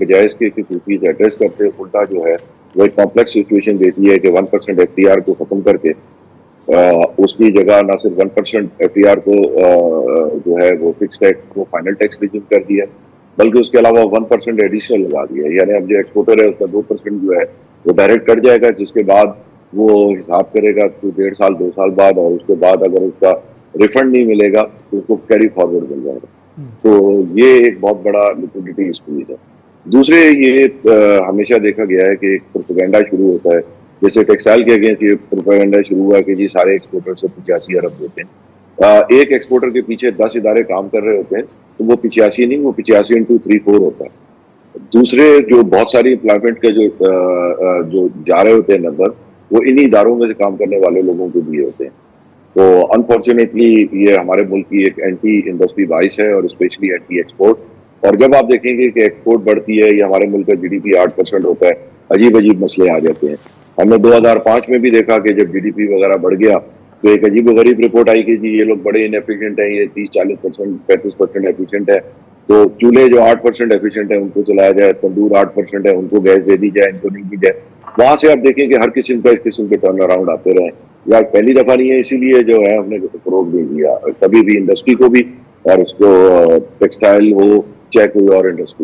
बजाय इसके कि चीज एड्रेस करते उल्टा जो है वो एक कॉम्प्लेक्स सिचुएशन देती है कि 1% एफटीआर को खत्म करके उसकी जगह ना सिर्फ 1% एफटीआर को जो है वो फिक्स टैक्स वो फाइनल टैक्स रिज्यूम कर दिया, बल्कि उसके अलावा 1% एडिशनल लगा दिया। यानी अब जो एक्सपोर्टर है उसका 2% जो है वो डायरेक्ट कट जाएगा, जिसके बाद वो हिसाब करेगा तो 1.5 साल 2 साल बाद, और उसके बाद अगर उसका रिफंड नहीं मिलेगा तो उसको कैरी फॉरवर्ड मिल जाएगा। तो ये एक बहुत बड़ा लिक्विडिटी स्क्वीज है। दूसरे ये हमेशा देखा गया है कि एक प्रोपेगेंडा शुरू होता है, जैसे टेक्सटाइल के अगेंस्ट ये प्रोपेगेंडा शुरू हुआ कि जी सारे एक्सपोर्टर से 85 अरब देते हैं। एक एक्सपोर्टर के पीछे 10 इदारे काम कर रहे होते हैं, तो वो 85 नहीं, वो 85 into 3-4 होता है। दूसरे जो बहुत सारी एम्प्लॉयमेंट के जो जा रहे होते हैं नंबर, वो इन्हीं इदारों में से काम करने वाले लोगों को दिए होते हैं। तो अनफॉर्चुनेटली ये हमारे मुल्क की एक एंटी इंडस्ट्री वाइस है, और स्पेशली एंटी एक्सपोर्ट। और जब आप देखेंगे कि एक्सपोर्ट बढ़ती है या हमारे मुल्क का जीडीपी 8% होता है, अजीब अजीब मसले आ जाते हैं। हमने 2005 में भी देखा कि जब जीडीपी वगैरह बढ़ गया तो एक अजीब गरीब रिपोर्ट आई कि जी ये लोग बड़े इनएफिशिएंट हैं, ये 30-40%, 35% एफिशिएंट है, तो चूल्हे जो 8% एफिशिएंट है उनको चलाया जाए, तंदूर 8% है उनको गैस दे दी जाए, इनको नहीं दी जाए। वहां से आप देखें कि हर किस्म का इस किस्म के टर्न अराउंड आते रहे। या पहली दफा नहीं है, इसीलिए जो है हमने फरोग नहीं दिया कभी भी इंडस्ट्री को भी, और इसको टेक्सटाइल हो चाहे कोई और इंडस्ट्री।